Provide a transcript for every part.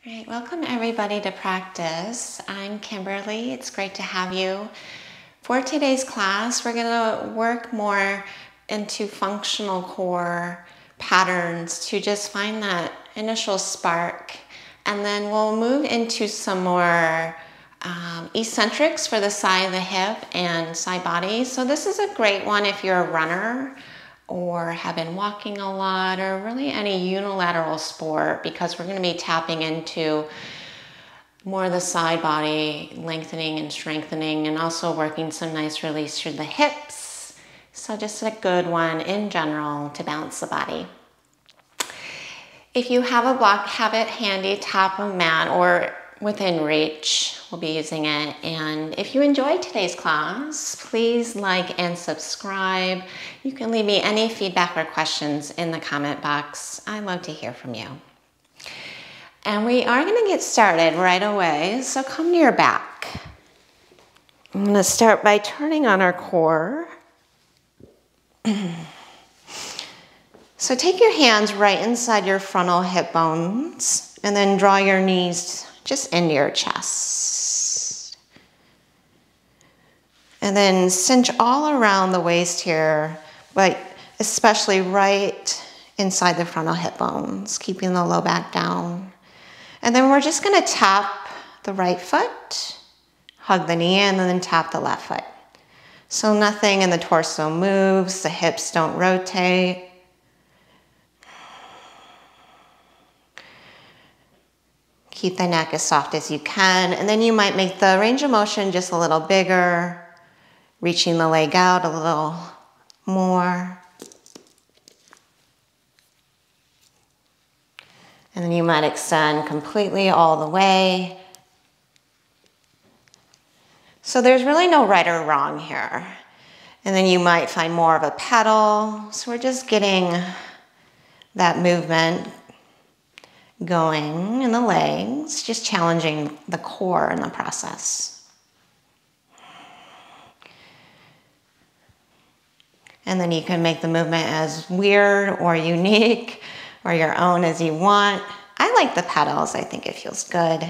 Right, welcome everybody to practice. I'm Kimberly. It's great to have you. For today's class, we're going to work more into functional core patterns to just find that initial spark. And then we'll move into some more eccentrics for the side of the hip and side body. So this is a great one if you're a runner or have been walking a lot, or really any unilateral sport, because we're going to be tapping into more of the side body, lengthening and strengthening, and also working some nice release through the hips. So just a good one in general to balance the body. If you have a block, have it handy, top of mat or within reach. We'll be using it. And if you enjoyed today's class, please like and subscribe. You can leave me any feedback or questions in the comment box. I love to hear from you. And we are going to get started right away. So come to your back. I'm going to start by turning on our core. So take your hands right inside your frontal hip bones and then draw your knees just into your chest. And then cinch all around the waist here, but especially right inside the frontal hip bones, keeping the low back down. And then we're just going to tap the right foot, hug the knee, and then tap the left foot. So nothing in the torso moves, the hips don't rotate. Keep the neck as soft as you can, and then you might make the range of motion just a little bigger, reaching the leg out a little more. And then you might extend completely all the way. So there's really no right or wrong here. And then you might find more of a pedal. So we're just getting that movement going in the legs, just challenging the core in the process. And then you can make the movement as weird or unique or your own as you want. I like the pedals. I think it feels good.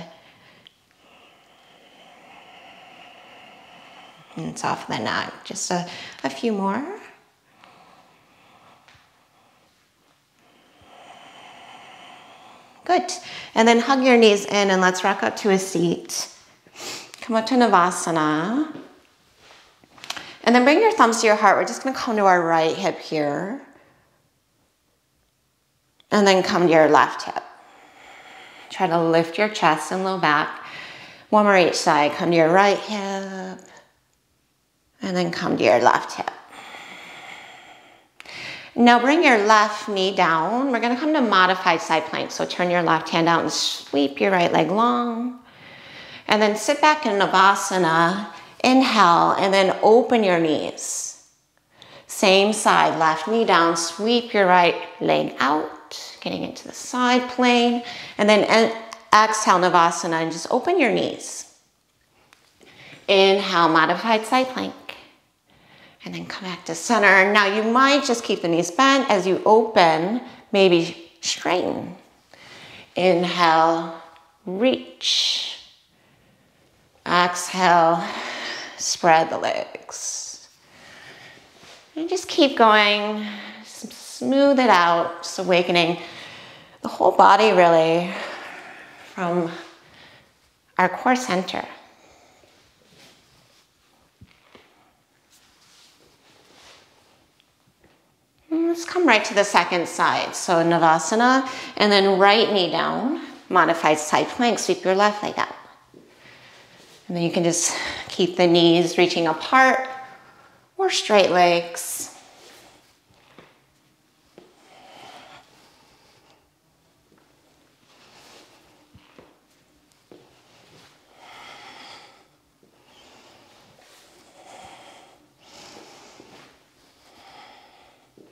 And soften the neck. Just a few more. Good. And then hug your knees in and let's rock up to a seat. Come up to Shavasana. And then bring your thumbs to your heart. We're just going to come to our right hip here. And then come to your left hip. Try to lift your chest and low back. One more each side. Come to your right hip. And then come to your left hip. Now bring your left knee down. We're going to come to modified side plank. So turn your left hand out and sweep your right leg long. And then sit back in Navasana. Inhale and then open your knees. Same side, left knee down. Sweep your right leg out. Getting into the side plane. And then exhale Navasana and just open your knees. Inhale, modified side plank. And then come back to center. Now you might just keep the knees bent as you open, maybe straighten. Inhale, reach. Exhale, spread the legs. And just keep going, smooth it out, just awakening the whole body really from our core center. Let's come right to the second side. So Navasana, and then right knee down, modified side plank, sweep your left leg out. And then you can just keep the knees reaching apart or straight legs.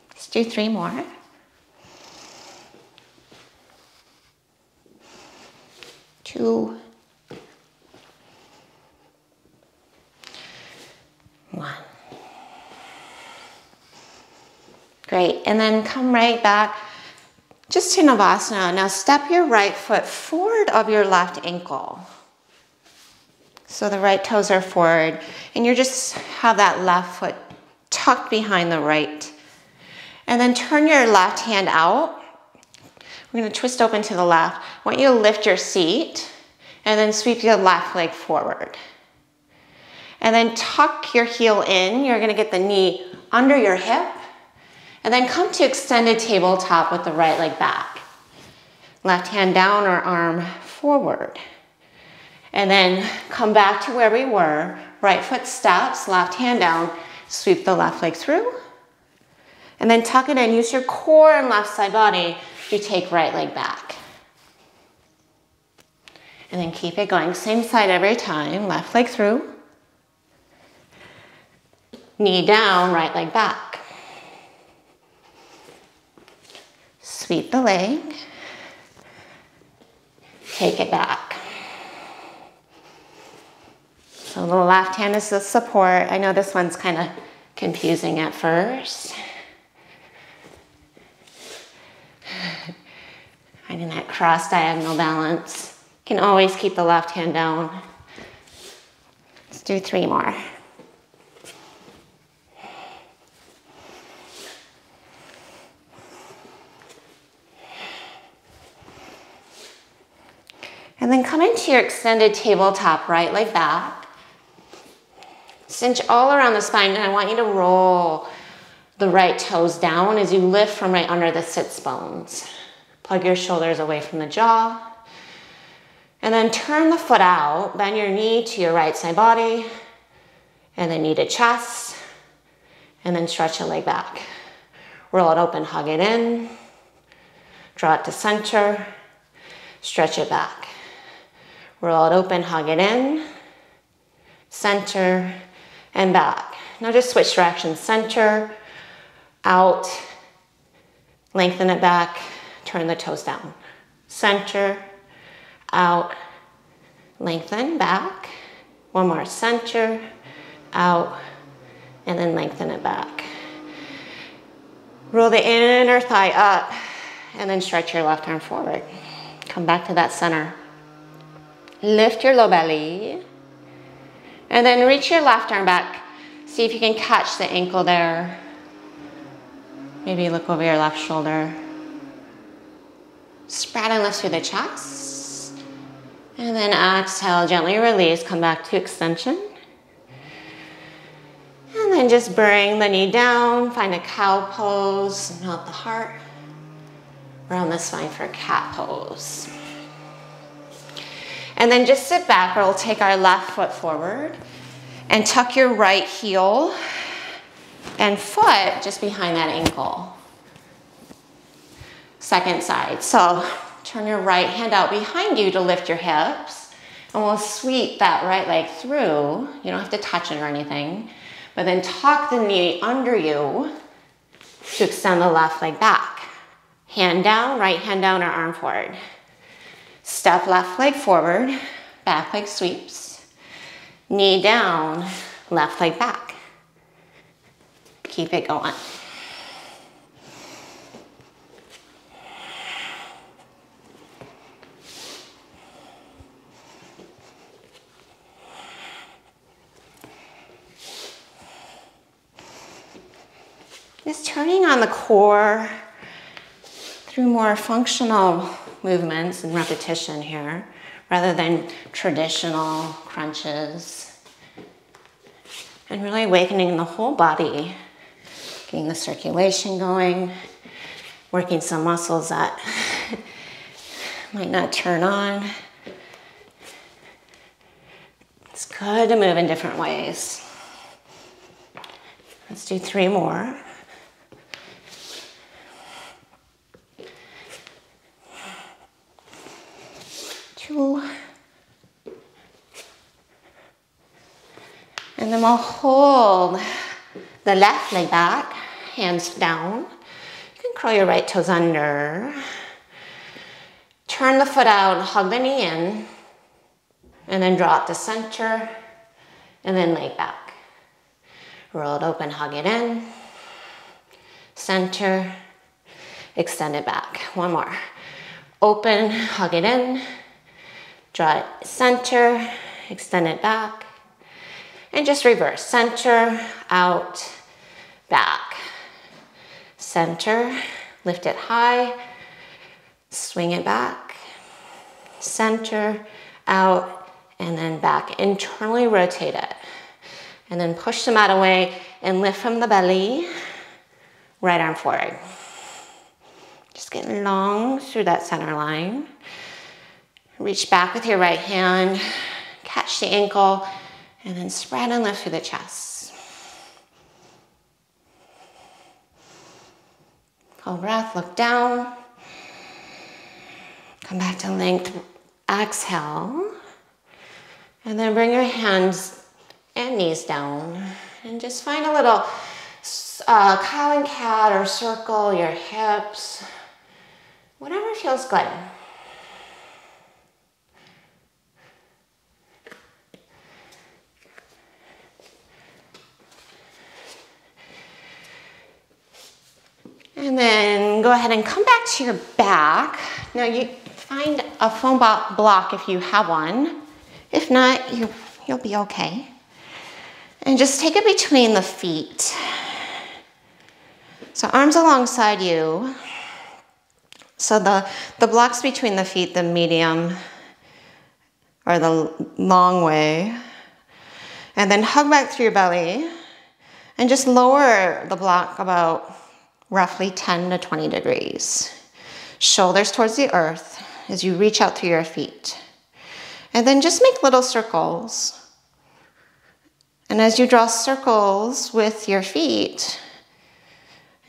Let's do 3 more. Two. 1. Great, and then come right back just to Shavasana. Now step your right foot forward of your left ankle. So the right toes are forward, and you just have that left foot tucked behind the right. And then turn your left hand out. We're going to twist open to the left. I want you to lift your seat and then sweep your left leg forward. And then tuck your heel in. You're going to get the knee under your hip. And then come to extended tabletop with the right leg back. Left hand down or arm forward. And then come back to where we were. Right foot steps, left hand down. Sweep the left leg through. And then tuck it in. Use your core and left side body to take right leg back. And then keep it going. Same side every time. Left leg through. Knee down, right leg back. Sweep the leg. Take it back. So the left hand is the support. I know this one's kind of confusing at first. Finding that cross diagonal balance. You can always keep the left hand down. Let's do 3 more. And then come into your extended tabletop, right leg back. Cinch all around the spine, and I want you to roll the right toes down as you lift from right under the sits bones. Plug your shoulders away from the jaw. And then turn the foot out, bend your knee to your right side body, and then knee to chest, and then stretch your leg back. Roll it open, hug it in, draw it to center, stretch it back. Roll it open, hug it in, center, and back. Now just switch directions. Center, out, lengthen it back, turn the toes down. Center, out, lengthen, back. One more. Center, out, and then lengthen it back. Roll the inner thigh up, and then stretch your left arm forward. Come back to that center. Lift your low belly. And then reach your left arm back. See if you can catch the ankle there. Maybe look over your left shoulder. Spread and lift through the chest. And then exhale, gently release. Come back to extension. And then just bring the knee down. Find a cow pose. Melt the heart. Round the spine for a cat pose. And then just sit back, or we'll take our left foot forward and tuck your right heel and foot just behind that ankle. Second side. So turn your right hand out behind you to lift your hips, and we'll sweep that right leg through. You don't have to touch it or anything, but then tuck the knee under you to extend the left leg back. Hand down, right hand down, or arm forward. Step left leg forward, back leg sweeps. Knee down, left leg back. Keep it going. Just turning on the core through more functional movements and repetition here, rather than traditional crunches. And really awakening the whole body, getting the circulation going, working some muscles that might not turn on. It's good to move in different ways. Let's do 3 more. And then we'll hold the left leg back, hands down. You can curl your right toes under. Turn the foot out, hug the knee in, and then draw it to center, and then leg back. Roll it open, hug it in, center, extend it back. One more. Open, hug it in, draw it center, extend it back, and just reverse. Center, out, back. Center, lift it high, swing it back. Center, out, and then back. Internally rotate it. And then push the mat away and lift from the belly. Right arm forward. Just get long through that center line. Reach back with your right hand. Catch the ankle. And then spread and lift through the chest. Full breath, look down. Come back to length. Exhale. And then bring your hands and knees down. And just find a little cow and cat or circle your hips. Whatever feels good. And then go ahead and come back to your back. Now you find a foam block if you have one. If not, you'll be okay. And just take it between the feet. So arms alongside you. So the blocks between the feet, the medium or the long way. And then hug back through your belly. And just lower the block about roughly 10 to 20 degrees. Shoulders towards the earth as you reach out through your feet. And then just make little circles. And as you draw circles with your feet,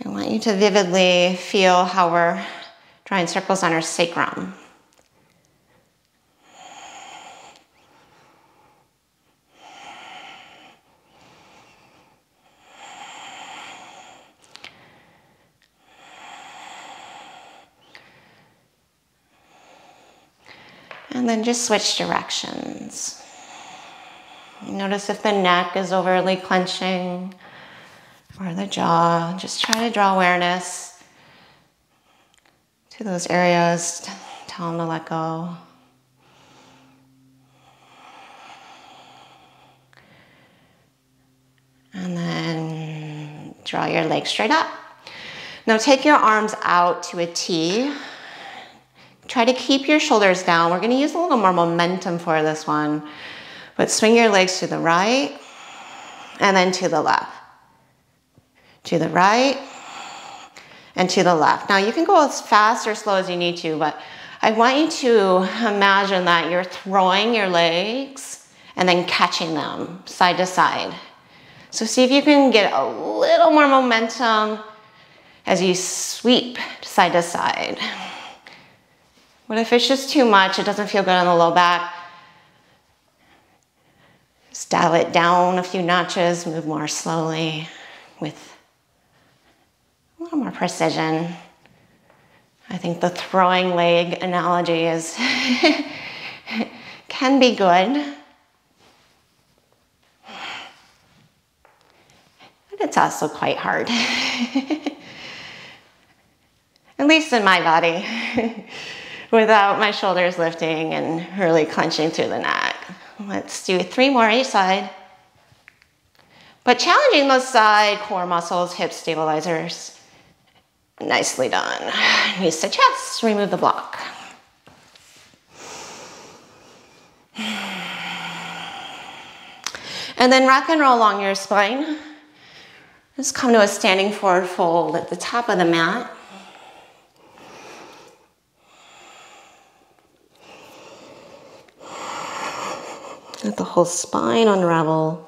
I want you to vividly feel how we're drawing circles on our sacrum. And then just switch directions. Notice if the neck is overly clenching or the jaw. Just try to draw awareness to those areas. Tell them to let go. And then draw your legs straight up. Now take your arms out to a T. Try to keep your shoulders down. We're going to use a little more momentum for this one. But swing your legs to the right and then to the left. To the right and to the left. Now you can go as fast or slow as you need to, but I want you to imagine that you're throwing your legs and then catching them side to side. So see if you can get a little more momentum as you sweep side to side. What if it's just too much? It doesn't feel good on the low back. Just dial it down a few notches, move more slowly with a little more precision. I think the throwing leg analogy is can be good. But it's also quite hard. At least in my body. Without my shoulders lifting and really clenching through the neck. Let's do 3 more each side. But challenging those side core muscles, hip stabilizers. Nicely done. Knees to chest, remove the block. And then rock and roll along your spine. Just come to a standing forward fold at the top of the mat. Let the whole spine unravel.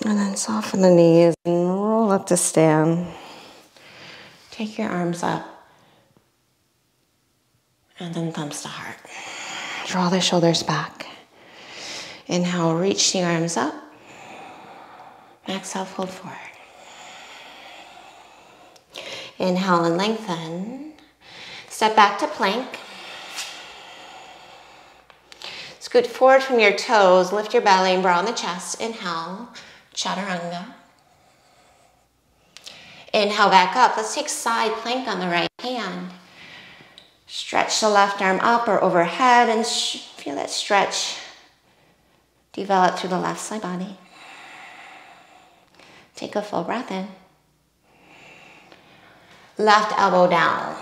And then soften the knees and roll up to stand. Take your arms up. And then thumbs to heart. Draw the shoulders back. Inhale, reach the arms up. Exhale, fold forward. Inhale and lengthen. Step back to plank. Scoot forward from your toes, lift your belly and broaden the chest. Inhale, Chaturanga. Inhale back up. Let's take side plank on the right hand. Stretch the left arm up or overhead and feel that stretch develop through the left side body. Take a full breath in. Left elbow down.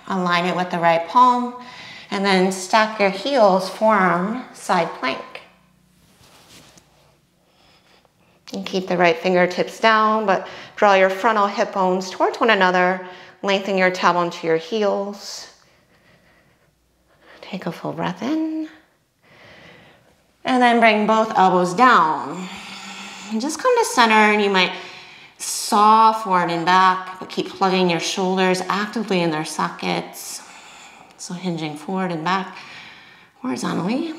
Align it with the right palm and then stack your heels, forearm, side plank. And keep the right fingertips down, but draw your frontal hip bones towards one another. Lengthen your tailbone to your heels. Take a full breath in. And then bring both elbows down. And just come to center, and you might saw forward and back, but keep plugging your shoulders actively in their sockets. So hinging forward and back horizontally.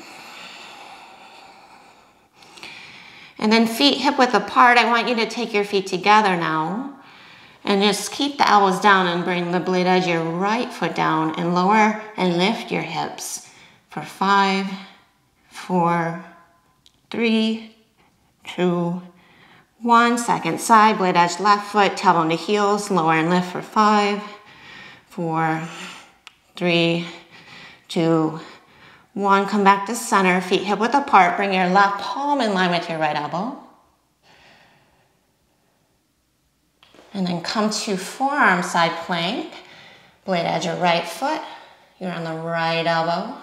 And then feet hip width apart. I want you to take your feet together now. And just keep the elbows down and bring the blade edge of your right foot down and lower and lift your hips for 5, 4, 3, 2, 1. Second side, blade edge left foot, tailbone to heels, lower and lift for 5, 4, 3, 2, 1. Come back to center, feet hip width apart. Bring your left palm in line with your right elbow. And then come to forearm side plank. Blade edge of right foot. You're on the right elbow.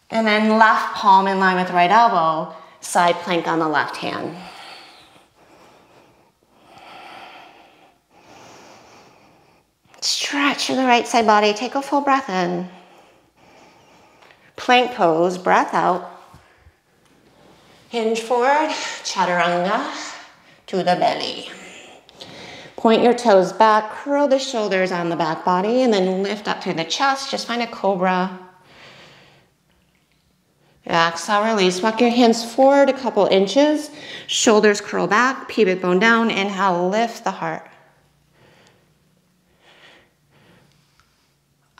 And then left palm in line with right elbow. Side plank on the left hand. Stretch through the right side body. Take a full breath in. Plank pose, breath out. Hinge forward, Chaturanga to the belly. Point your toes back, curl the shoulders on the back body, and then lift up through the chest. Just find a cobra. Exhale, release. Walk your hands forward a couple inches. Shoulders curl back, pubic bone down. Inhale, lift the heart.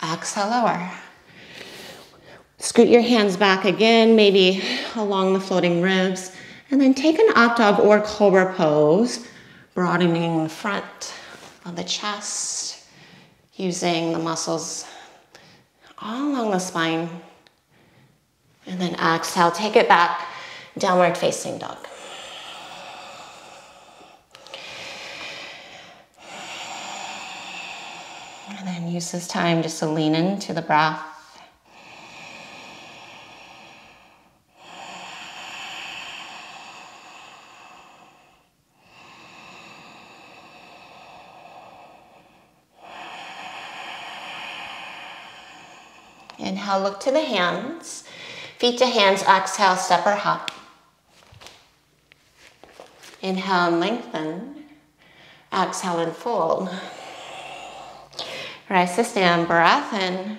Exhale, lower. Scoot your hands back again, maybe along the floating ribs. And then take an up dog or cobra pose, broadening the front of the chest, using the muscles all along the spine. And then exhale, take it back, downward facing dog. And then use this time just to lean into the breath. Inhale, look to the hands. Feet to hands, exhale, step or hop. Inhale and lengthen. Exhale and fold. Rise to stand, breath in.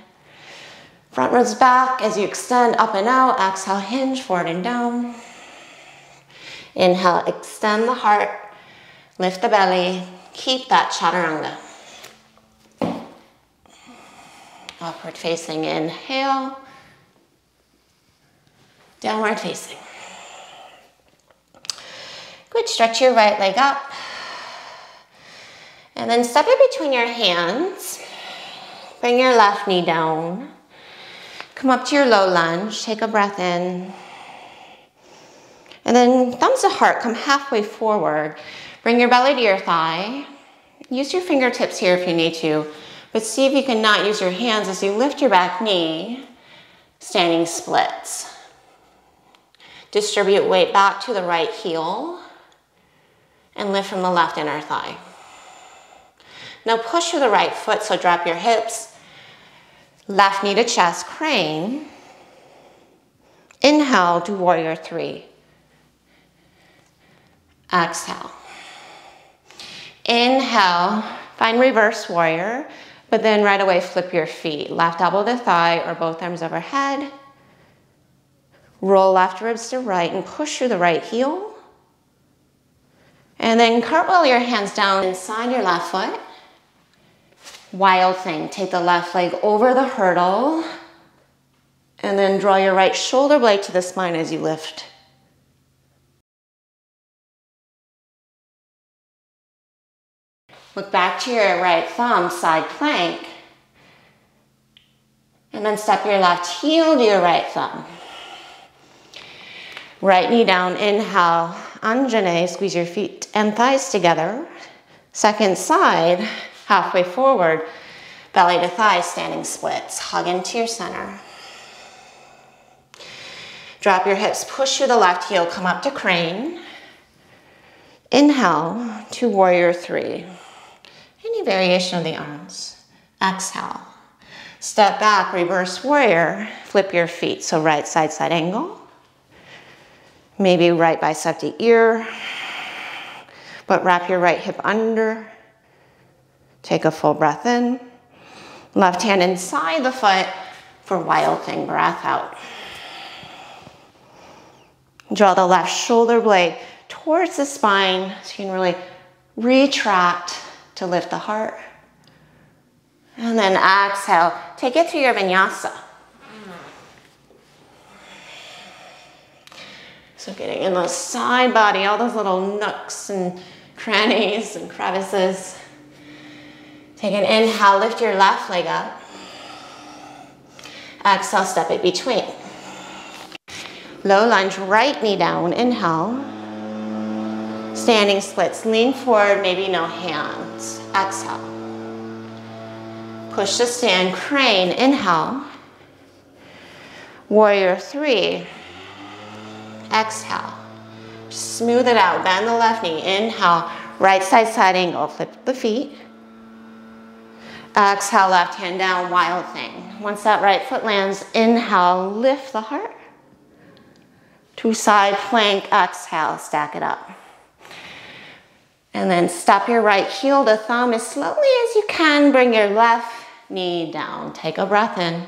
Front ribs back as you extend up and out. Exhale, hinge forward and down. Inhale, extend the heart. Lift the belly. Keep that Chaturanga. Upward facing, inhale. Downward facing. Good, stretch your right leg up. And then step it between your hands. Bring your left knee down. Come up to your low lunge, take a breath in. And then thumbs to heart, come halfway forward. Bring your belly to your thigh. Use your fingertips here if you need to. But see if you can not use your hands as you lift your back knee, standing splits. Distribute weight back to the right heel and lift from the left inner thigh. Now push through the right foot, so drop your hips. Left knee to chest, crane. Inhale to warrior 3. Exhale. Inhale, find reverse warrior. But then right away, flip your feet. Left elbow to thigh or both arms overhead. Roll left ribs to right and push through the right heel. And then cartwheel your hands down inside your left foot. Wild thing. Take the left leg over the hurdle and then draw your right shoulder blade to the spine as you lift. Look back to your right thumb, side plank. And then step your left heel to your right thumb. Right knee down, inhale, Anjane, squeeze your feet and thighs together. Second side, halfway forward, belly to thighs, standing splits. Hug into your center. Drop your hips, push through the left heel, come up to crane. Inhale to warrior three. Any variation of the arms. Exhale. Step back, reverse warrior, flip your feet. So right side angle. Maybe right bicep to ear, but wrap your right hip under. Take a full breath in. Left hand inside the foot for wild thing, breath out. Draw the left shoulder blade towards the spine so you can really retract to lift the heart. And then exhale, take it through your vinyasa. So getting in the side body, all those little nooks and crannies and crevices. Take an inhale, lift your left leg up. Exhale, step it between. Low lunge, right knee down, inhale. Standing splits, lean forward, maybe no hands. Exhale. Push to stand, crane, inhale. Warrior three. Exhale. Smooth it out, bend the left knee. Inhale, right side angle, flip the feet. Exhale, left hand down, wild thing. Once that right foot lands, inhale, lift the heart. To side plank, exhale, stack it up. And then step your right heel to thumb as slowly as you can. Bring your left knee down. Take a breath in.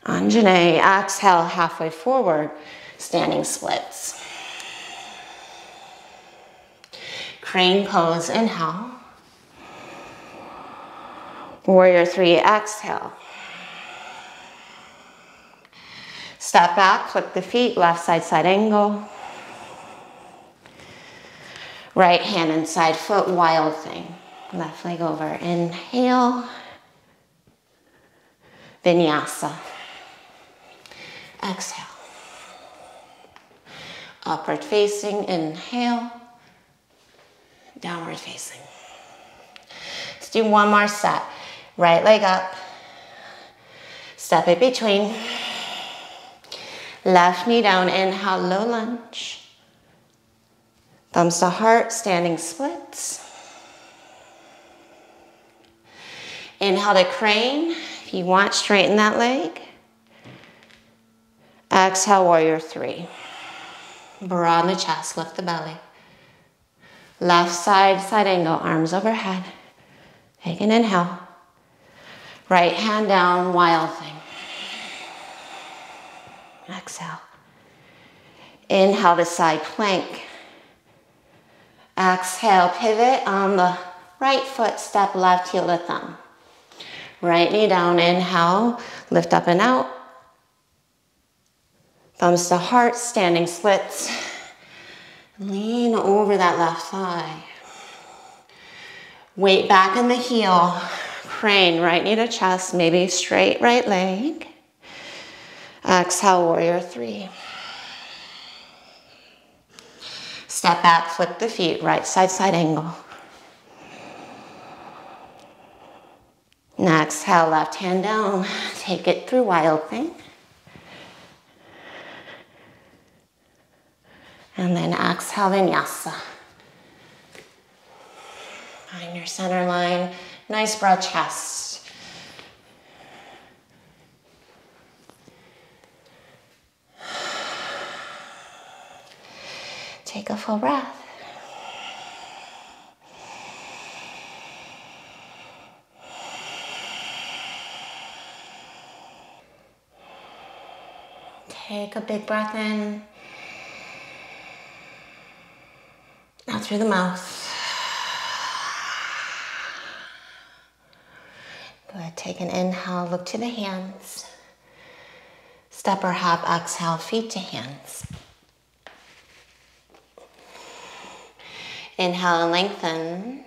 Anjane, exhale, halfway forward. Standing splits. Crane pose, inhale. Warrior three, exhale. Step back, flip the feet, left side angle. Right hand inside foot, wild thing. Left leg over, inhale. Vinyasa. Exhale. Upward facing, inhale. Downward facing. Let's do one more set. Right leg up. Step it between. Left knee down, inhale, low lunge. Thumbs to heart, standing splits. Inhale to crane. If you want, straighten that leg. Exhale, warrior three. Broaden the chest, lift the belly. Left side angle, arms overhead. Take an inhale. Right hand down, wild thing. Exhale. Inhale to side plank. Exhale, pivot on the right foot, step left heel to thumb. Right knee down, inhale, lift up and out. Thumbs to heart, standing splits. Lean over that left thigh. Weight back in the heel. Crane, right knee to chest, maybe straight right leg. Exhale, warrior three. Step back, flip the feet, right side angle. Now exhale, left hand down. Take it through wild thing. And then exhale, vinyasa. Find your center line. Nice broad chest. Take a full breath. Take a big breath in. Out through the mouth. Take an inhale, look to the hands. Step or hop, exhale, feet to hands. Inhale and lengthen.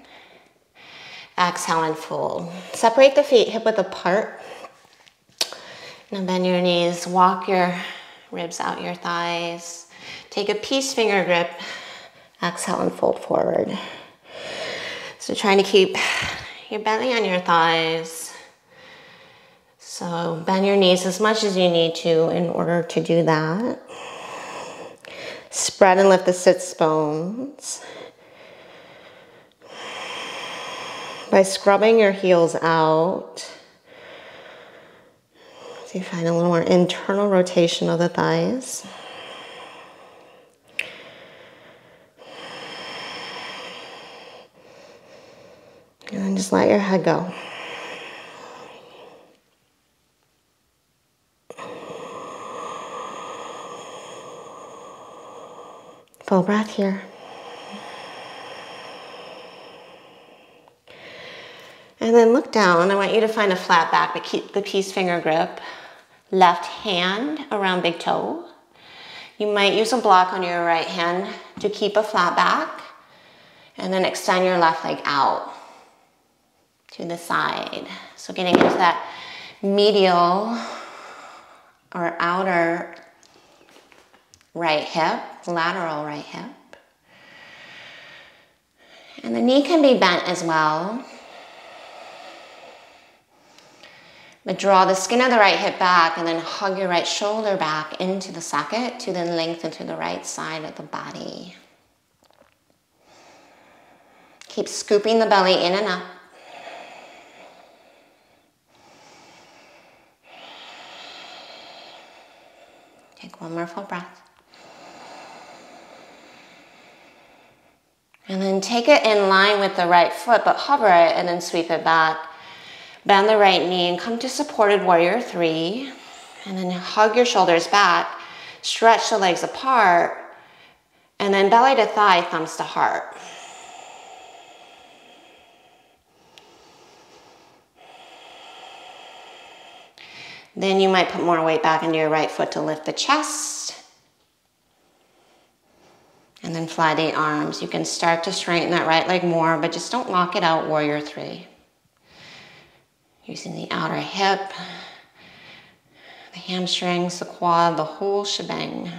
Exhale and fold. Separate the feet hip width apart. Now bend your knees, walk your ribs out your thighs. Take a peace finger grip. Exhale and fold forward. So trying to keep your belly on your thighs. So bend your knees as much as you need to in order to do that. Spread and lift the sits bones. By scrubbing your heels out, so you find a little more internal rotation of the thighs. And then just let your head go. Full breath here. And then look down. I want you to find a flat back, but keep the peace finger grip. Left hand around big toe. You might use a block on your right hand to keep a flat back. And then extend your left leg out to the side. So getting into that medial or outer right hip, lateral right hip. And the knee can be bent as well. But draw the skin of the right hip back and then hug your right shoulder back into the socket to then lengthen to the right side of the body. Keep scooping the belly in and up. Take one more full breath. And then take it in line with the right foot, but hover it and then sweep it back. Bend the right knee and come to supported warrior 3. And then hug your shoulders back. Stretch the legs apart. And then belly to thigh, thumbs to heart. Then you might put more weight back into your right foot to lift the chest. And then fly the arms. You can start to straighten that right leg more, but just don't lock it out, warrior 3. Using the outer hip, the hamstrings, the quad, the whole shebang.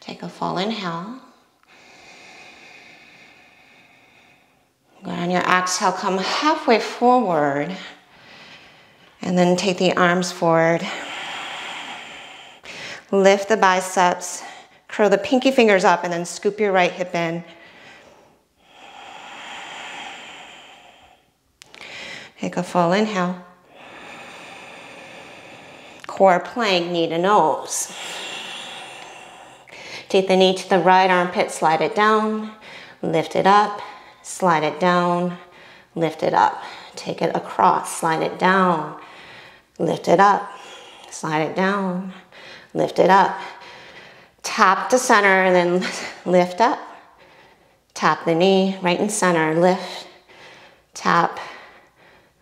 Take a full inhale. Go on your exhale, come halfway forward. And then take the arms forward. Lift the biceps, curl the pinky fingers up, and then scoop your right hip in. Take a full inhale. Core plank, knee to nose. Take the knee to the right armpit, slide it down, lift it up, slide it down, lift it up. Take it across, slide it down, lift it up, slide it down, lift it up. Tap to center and then lift up. Tap the knee, right in center, lift, tap,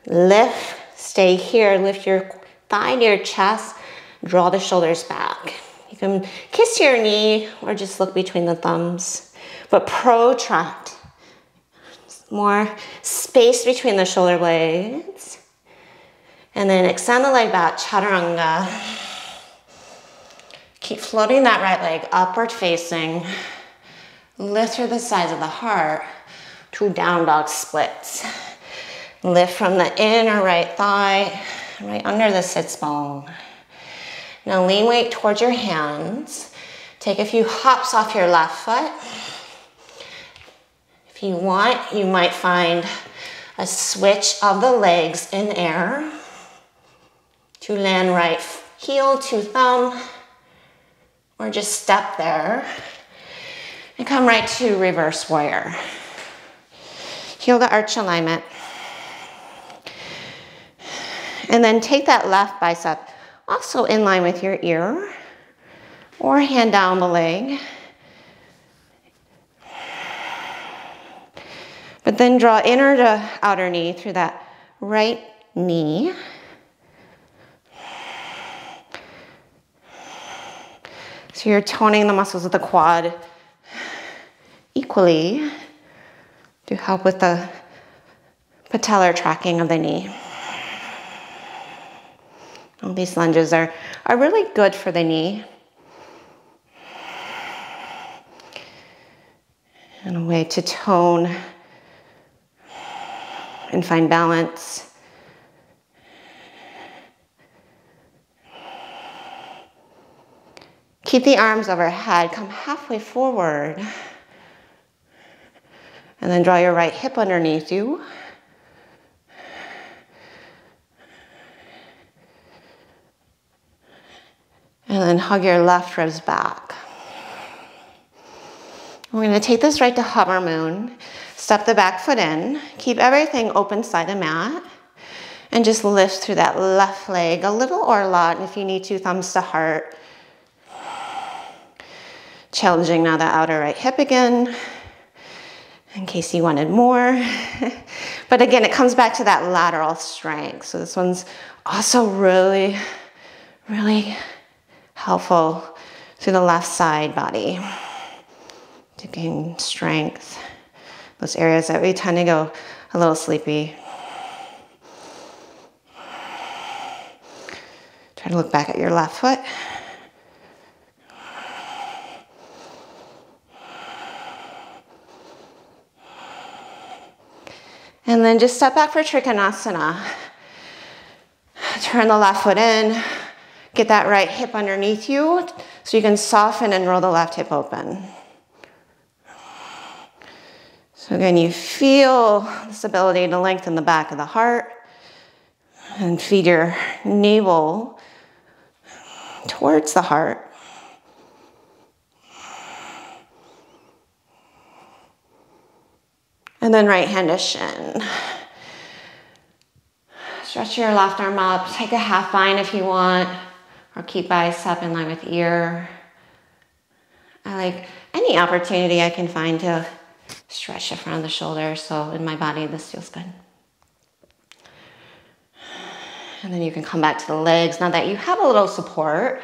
lift, stay here, lift your thigh to your chest, draw the shoulders back. You can kiss your knee or just look between the thumbs, but protract. More space between the shoulder blades. And then extend the leg back, Chaturanga. Keep floating that right leg upward facing. Lift through the sides of the heart to down dog splits. Lift from the inner right thigh, right under the sits bone. Now lean weight towards your hands. Take a few hops off your left foot. If you want, you might find a switch of the legs in air to land right heel to thumb, or just step there and come right to reverse warrior. Heel to arch alignment. And then take that left bicep also in line with your ear or hand down the leg. But But then draw inner to outer knee through that right knee. So you're toning the muscles of the quad equally to help with the patellar tracking of the knee. All these lunges are really good for the knee. And a way to tone and find balance. Keep the arms overhead, come halfway forward. And then draw your right hip underneath you. And then hug your left ribs back. We're going to take this right to hover moon. Step the back foot in. Keep everything open side of mat. And just lift through that left leg, a little or a lot. And if you need to, thumbs to heart. Challenging now the outer right hip again, in case you wanted more. But again, it comes back to that lateral strength. So this one's also really, really helpful through the left side body to gain strength. Those areas that we tend to go a little sleepy. Try to look back at your left foot. And then just step back for Trikanasana. Turn the left foot in. Get that right hip underneath you so you can soften and roll the left hip open. So again, you feel this ability to lengthen the back of the heart and feed your navel towards the heart. And then right hand to shin. Stretch your left arm up. Take a half bind if you want, or keep bicep in line with ear. I like any opportunity I can find to stretch the front of the shoulder. So in my body, this feels good. And then you can come back to the legs now that you have a little support.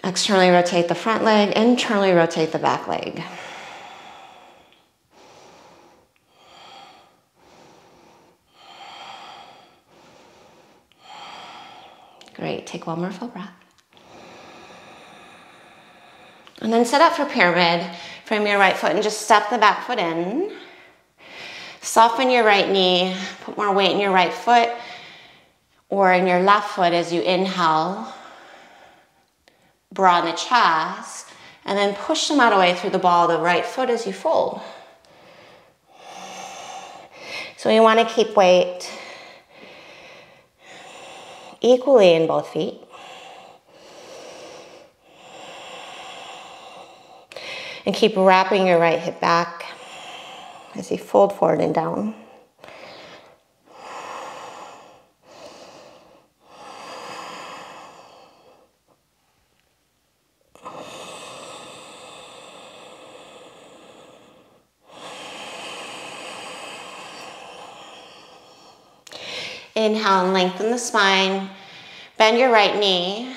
Externally rotate the front leg, internally rotate the back leg. Great, take one more full breath. And then set up for pyramid. Frame your right foot and just step the back foot in. Soften your right knee, put more weight in your right foot or in your left foot as you inhale. Broaden the chest, and then push them out away through the ball of the right foot as you fold. So you want to keep weight equally in both feet. And keep wrapping your right hip back as you fold forward and down. Inhale and lengthen the spine. Bend your right knee.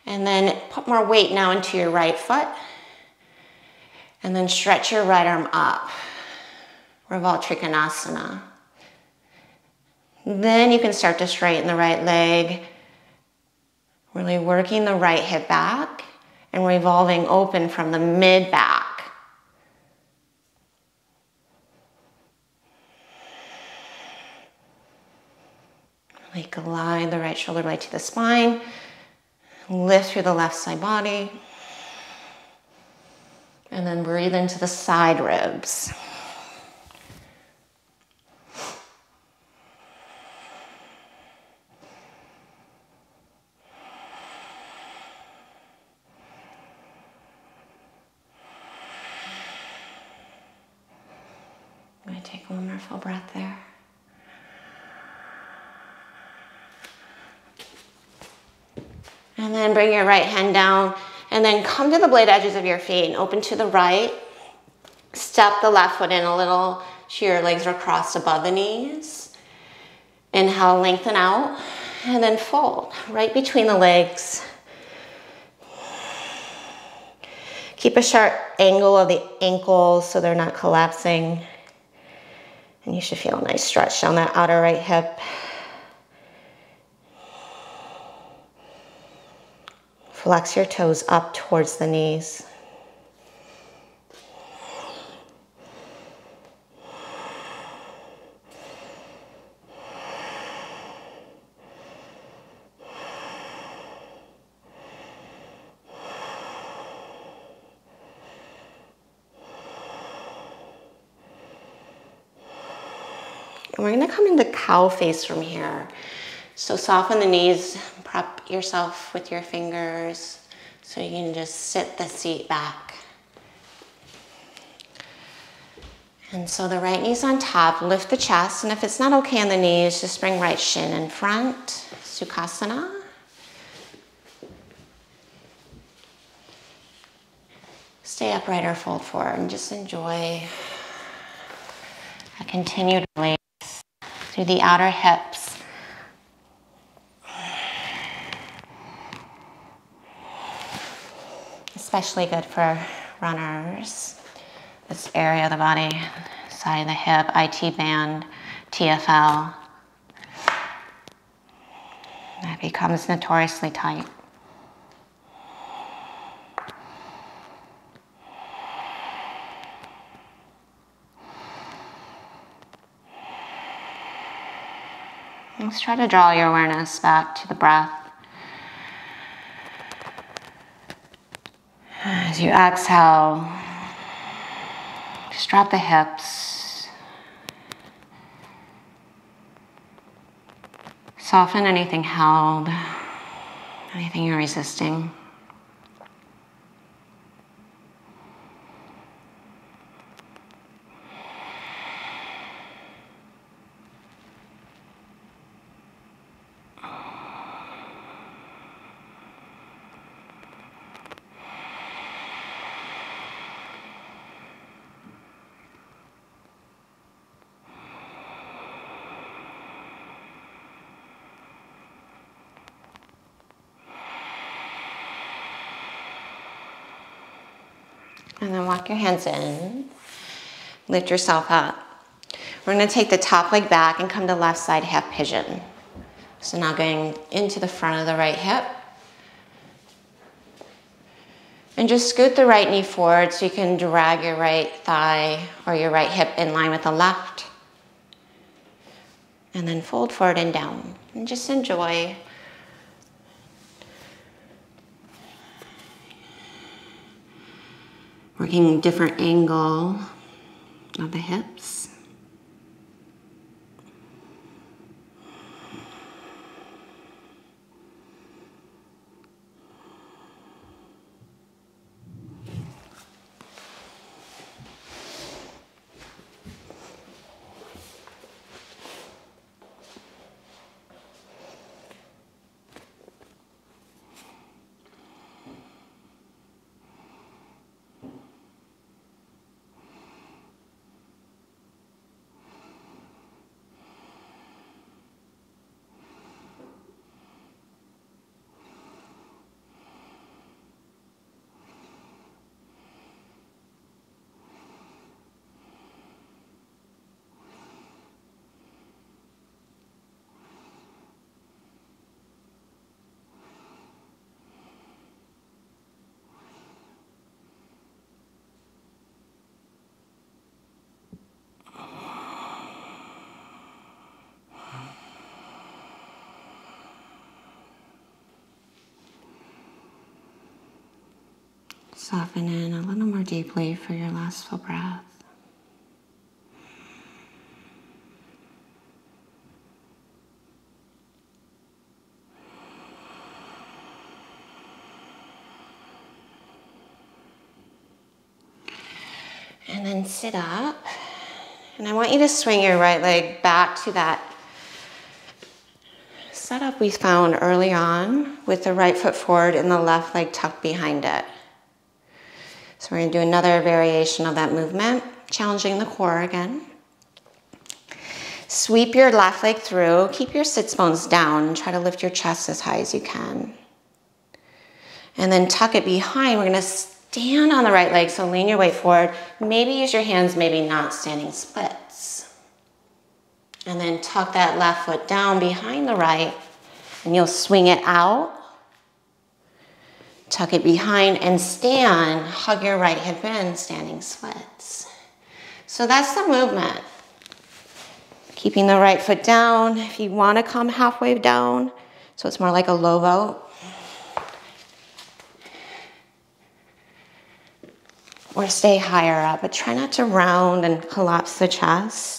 And then put more weight now into your right foot. And then stretch your right arm up. Revolve Trikanasana. Then you can start to straighten the right leg. Really working the right hip back and revolving open from the mid back. Really glide the right shoulder blade to the spine. Lift through the left side body. And then breathe into the side ribs. I'm going to take one more full breath there. And then bring your right hand down And then come to the blade edges of your feet and open to the right. Step the left foot in a little so your legs are crossed above the knees. Inhale, lengthen out, and then fold right between the legs. Keep a sharp angle of the ankles so they're not collapsing. And you should feel a nice stretch down that outer right hip. Flex your toes up towards the knees. And we're going to come into cow face from here. So soften the knees, prop yourself with your fingers so you can just sit the seat back. And so the right knee's on top, lift the chest, and if it's not okay on the knees, just bring right shin in front, Sukhasana. Stay upright or fold forward and just enjoy a continued release through the outer hips. Especially good for runners. This area of the body, side of the hip, IT band, TFL. That becomes notoriously tight. Let's try to draw your awareness back to the breath. As you exhale, just drop the hips. Soften anything held, anything you're resisting. And then walk your hands in, lift yourself up. We're gonna take the top leg back and come to left side hip pigeon. So now going into the front of the right hip. And just scoot the right knee forward so you can drag your right thigh or your right hip in line with the left. And then fold forward and down. And just enjoy. Working different angle of the hips. Soften in a little more deeply for your last full breath. And then sit up. And I want you to swing your right leg back to that setup we found early on with the right foot forward and the left leg tucked behind it. So we're going to do another variation of that movement, challenging the core again. Sweep your left leg through, keep your sits bones down, and try to lift your chest as high as you can. And then tuck it behind. We're going to stand on the right leg, so lean your weight forward. Maybe use your hands, maybe not, standing splits. And then tuck that left foot down behind the right, and you'll swing it out. Tuck it behind and stand. Hug your right hip in, standing splits. So that's the movement. Keeping the right foot down. If you want to come halfway down, so it's more like a low vote. Or stay higher up, but try not to round and collapse the chest.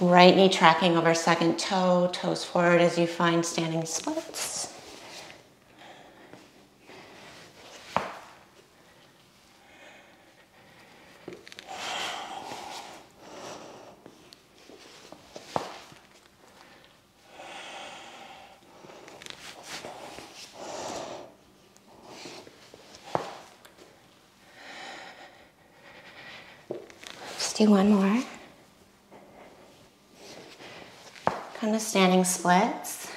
Right knee tracking over second toe, toes forward as you find standing splits. Do one more. Come to standing splits.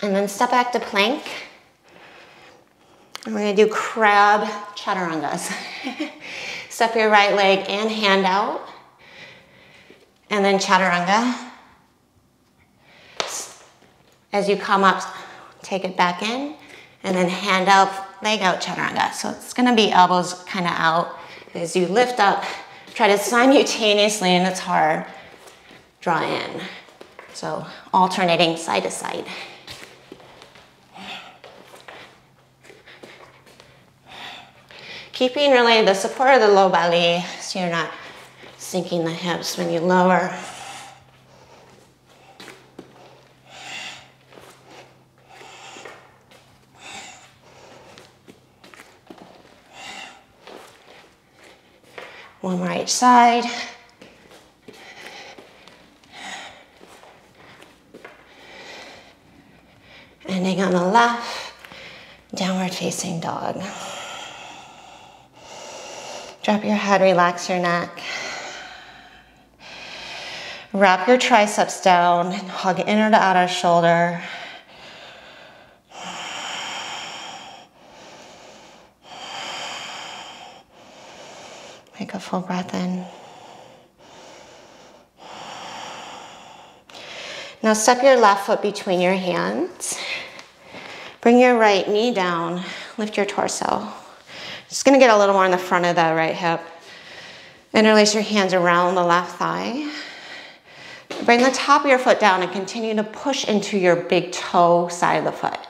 And then step back to plank. And we're going to do crab chaturangas. Step your right leg and hand out. And then chaturanga. As you come up, take it back in. And then hand out, leg out chaturanga. So it's going to be elbows kind of out. As you lift up, try to simultaneously, and it's hard, draw in. So alternating side to side. Keeping really the support of the low belly so you're not sinking the hips when you lower. One more each side. Ending on the left, downward facing dog. Drop your head, relax your neck. Wrap your triceps down and hug inner to outer shoulder. Take a full breath in. Now step your left foot between your hands. Bring your right knee down. Lift your torso. Just gonna get a little more in the front of the right hip. Interlace your hands around the left thigh. Bring the top of your foot down and continue to push into your big toe side of the foot.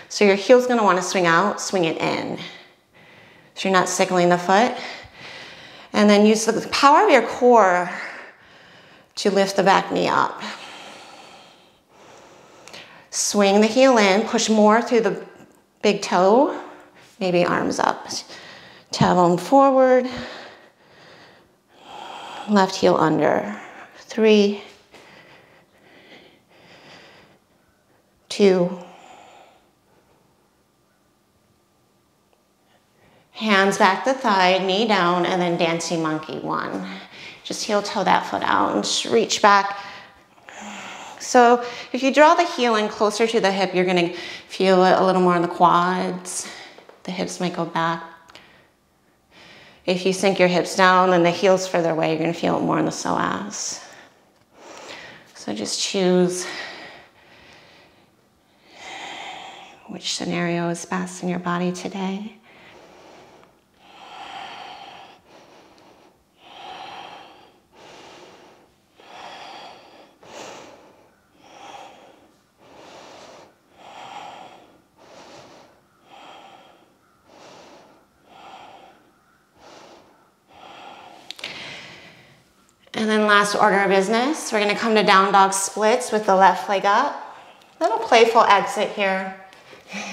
So your heel's gonna wanna swing out, swing it in. So you're not sickling the foot. And then use the power of your core to lift the back knee up. Swing the heel in, push more through the big toe, maybe arms up. Tailbone forward, left heel under. 3, 2, hands back to thigh, knee down, and then dancing monkey 1. Just heel toe that foot out and just reach back. So if you draw the heel in closer to the hip, you're gonna feel it a little more in the quads. The hips might go back. If you sink your hips down and the heel's further away, you're gonna feel it more in the psoas. So just choose which scenario is best in your body today. And then last order of business, we're gonna come to down dog splits with the left leg up. Little playful exit here.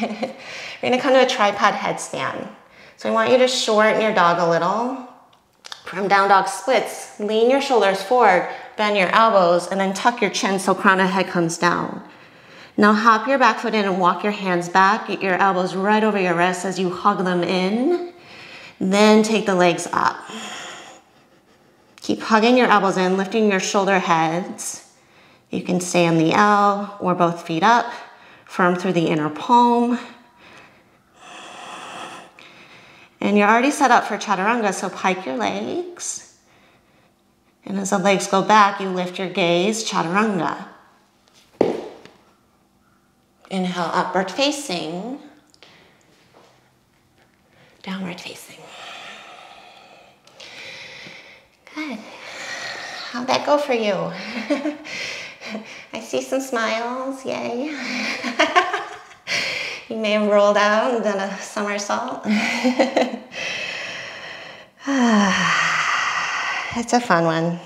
We're gonna come to a tripod headstand. So I want you to shorten your dog a little. From down dog splits, lean your shoulders forward, bend your elbows, and then tuck your chin so crown of head comes down. Now hop your back foot in and walk your hands back. Get your elbows right over your wrists as you hug them in. Then take the legs up. Keep hugging your elbows in, lifting your shoulder heads. You can stay on the L or both feet up, firm through the inner palm. And you're already set up for Chaturanga, so pike your legs. And as the legs go back, you lift your gaze, Chaturanga. Inhale, upward facing. Downward facing. Good. How'd that go for you? I see some smiles, yay. You may have rolled out and done a somersault. It's a fun one. You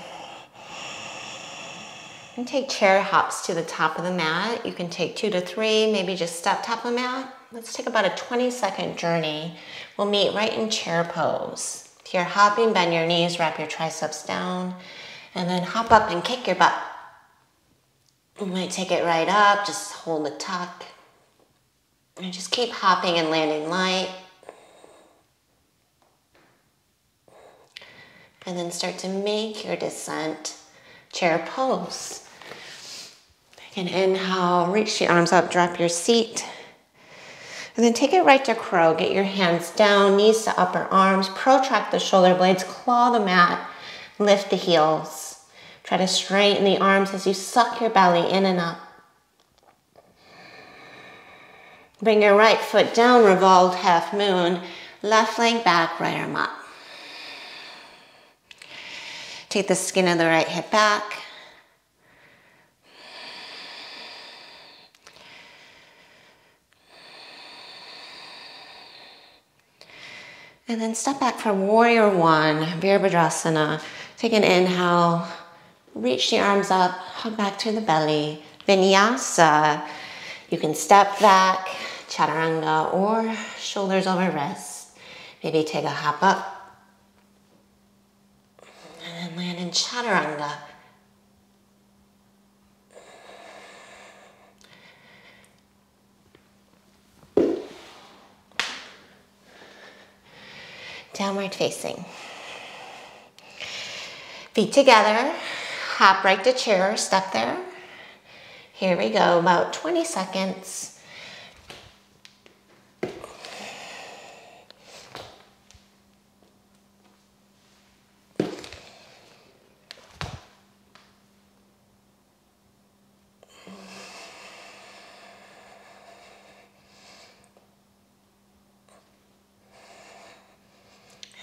can take chair hops to the top of the mat. You can take 2 to 3, maybe just step top of the mat. Let's take about a 20-second journey. We'll meet right in chair pose. If you're hopping, bend your knees, wrap your triceps down, and then hop up and kick your butt. You might take it right up, just hold the tuck. And just keep hopping and landing light. And then start to make your descent chair pose. Take an inhale, reach the arms up, drop your seat. And then take it right to crow. Get your hands down, knees to upper arms, protract the shoulder blades, claw the mat, lift the heels. Try to straighten the arms as you suck your belly in and up. Bring your right foot down, revolved half moon, left leg back, right arm up. Take the skin of the right hip back. And then step back for warrior one, Virabhadrasana. Take an inhale, reach the arms up, hug back to the belly. Vinyasa. You can step back, Chaturanga, or shoulders over wrists. Maybe take a hop up. And then land in Chaturanga. Downward facing. Feet together, hop right to chair, step there. Here we go, about 20 seconds.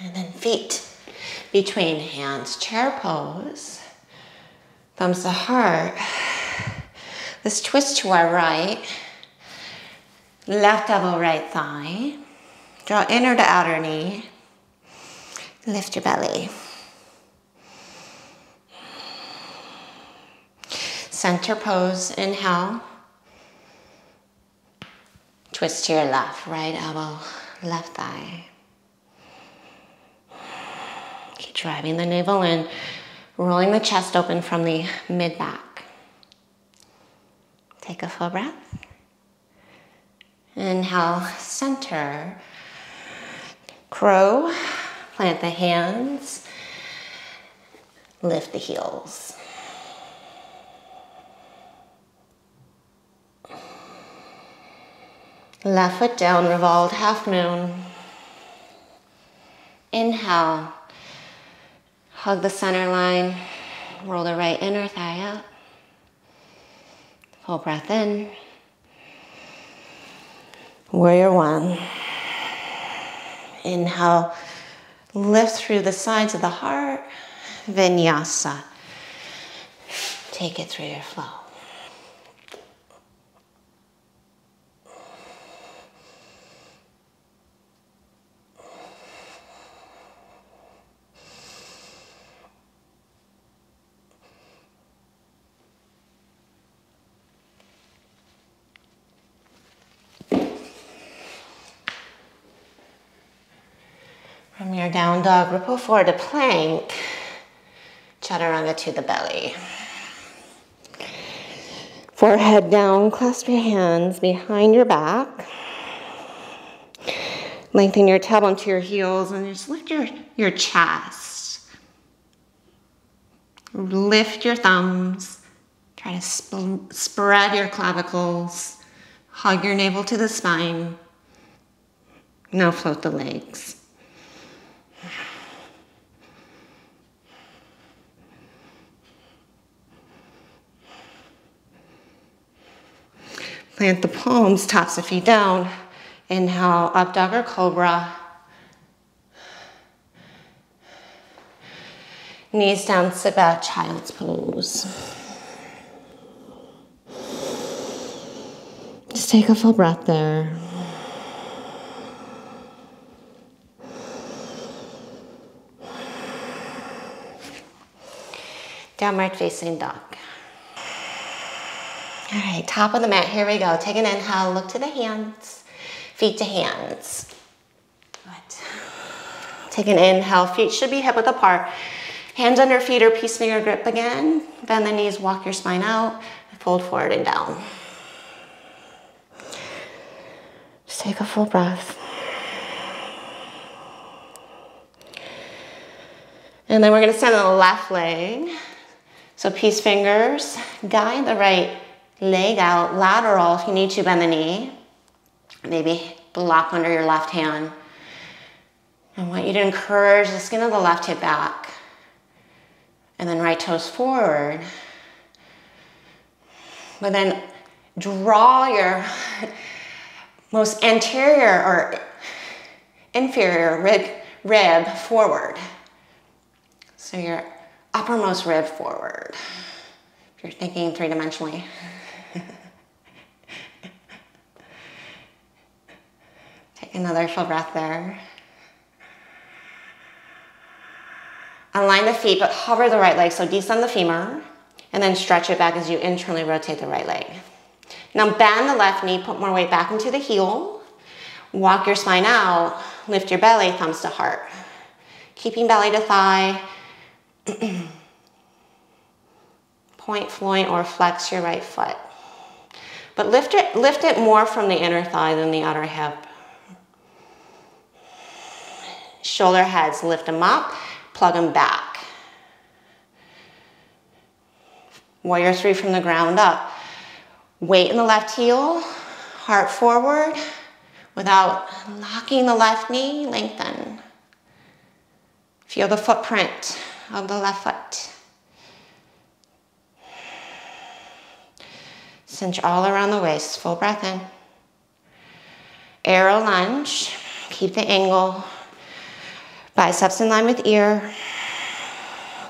And then feet between hands, chair pose, thumbs to heart. Let's twist to our right, left elbow, right thigh. Draw inner to outer knee. Lift your belly. Center pose, inhale. Twist to your left, right elbow, left thigh. Keep driving the navel in, rolling the chest open from the mid-back. Take a full breath. Inhale, center. Crow, plant the hands, lift the heels. Left foot down, revolved half moon. Inhale, hug the center line, roll the right inner thigh up. Full breath in. Warrior one. Inhale, lift through the sides of the heart. Vinyasa. Take it through your flow. From From your down dog, ripple forward to plank. Chaturanga to the belly. Forehead down, clasp your hands behind your back. Lengthen your tailbone to your heels and just lift your chest. Lift your thumbs. Try to spread your clavicles. Hug your navel to the spine. Now float the legs. Plant the palms, tops of feet down. Inhale, up dog or cobra. Knees down, sit back, child's pose. Just take a full breath there. Downward facing dog. All right, top of the mat, here we go. Take an inhale, look to the hands, feet to hands. Good. Take an inhale, feet should be hip width apart. Hands under feet or peace finger grip again. Bend the knees, walk your spine out, fold forward and down. Just take a full breath. And then we're gonna stand on the left leg. So peace fingers, guide the right leg out, lateral if you need to, bend the knee. Maybe block under your left hand. I want you to encourage the skin of the left hip back. And then right toes forward. But then draw your most anterior or inferior rib forward. So your uppermost rib forward. If you're thinking three-dimensionally. Take another full breath there. Align the feet, but hover the right leg. So descend the femur, and then stretch it back as you internally rotate the right leg. Now bend the left knee, put more weight back into the heel. Walk your spine out, lift your belly, thumbs to heart. Keeping belly to thigh. Point, floin, or flex your right foot. But lift it more from the inner thigh than the outer hip. Shoulder heads, lift them up. Plug them back. Warrior 3 from the ground up. Weight in the left heel, heart forward. Without locking the left knee, lengthen. Feel the footprint of the left foot. Cinch all around the waist, full breath in. Arrow lunge, keep the angle. Biceps in line with ear.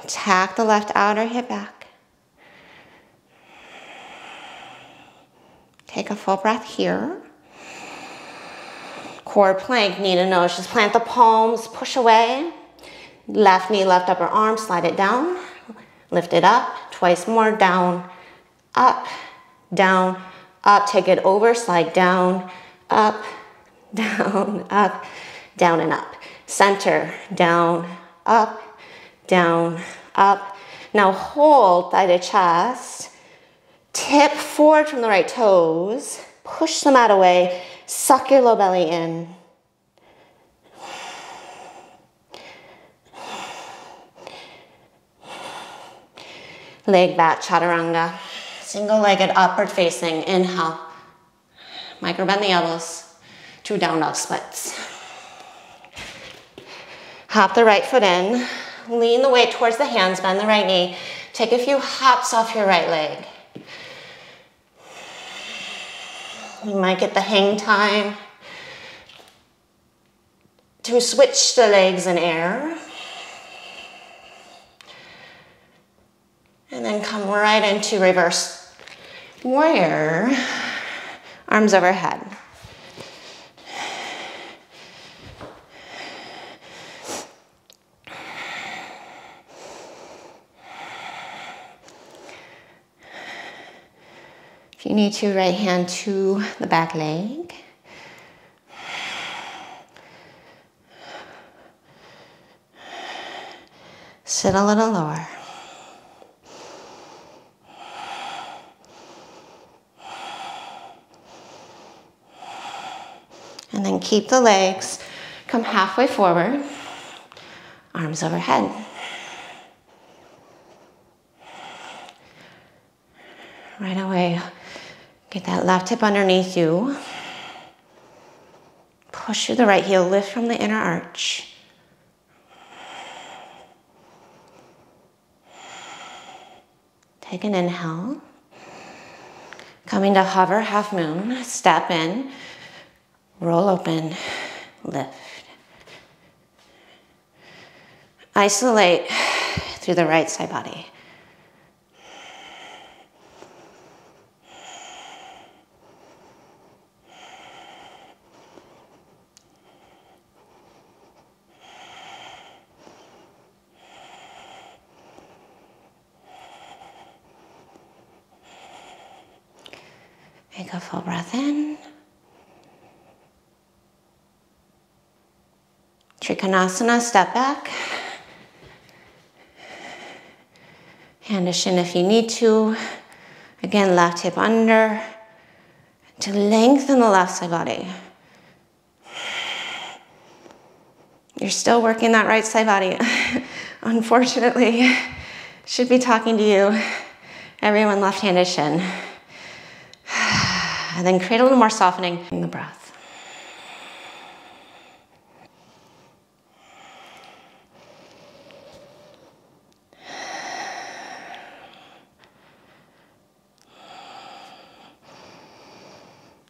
Tack the left outer hip back. Take a full breath here. Core plank, knee to nose. Just plant the palms, push away. Left knee, left upper arm, slide it down. Lift it up, twice more, down, up, down, up. Take it over, slide down, up, down, and up. Center, down, up, down, up. Now hold thigh to chest. Tip forward from the right toes. Push the mat away. Suck your low belly in. Leg back, chaturanga. Single-legged upward facing. Inhale. Micro bend the elbows. 2 down dog splits. Hop the right foot in, lean the weight towards the hands, bend the right knee. Take a few hops off your right leg. You might get the hang time to switch the legs in air. And then come right into reverse warrior, arms overhead. If you need to, right hand to the back leg. Sit a little lower. And then keep the legs, come halfway forward, arms overhead. Right away, get that left hip underneath you. Push through the right heel, lift from the inner arch. Take an inhale. Coming to hover, half moon, step in. Roll open, lift. Isolate through the right side body. Take a full breath in. Trikanasana, step back. Hand to shin if you need to. Again, left hip under. To lengthen the left side body. You're still working that right side body. Unfortunately, should be talking to you. Everyone left-handed shin. And then create a little more softening in the breath.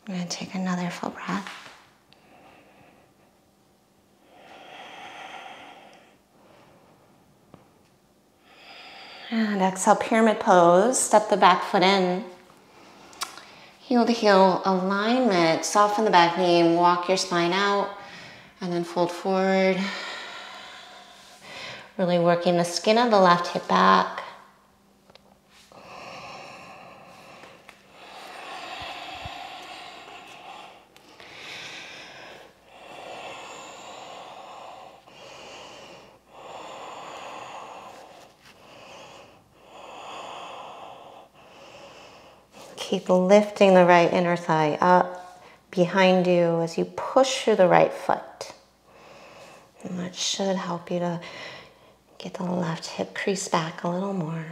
I'm going to take another full breath. And exhale, pyramid pose. Step the back foot in. Heel to heel alignment. Soften the back knee. Walk your spine out. And then fold forward. Really working the skin of the left hip back. Keep lifting the right inner thigh up behind you as you push through the right foot. And that should help you to get the left hip crease back a little more.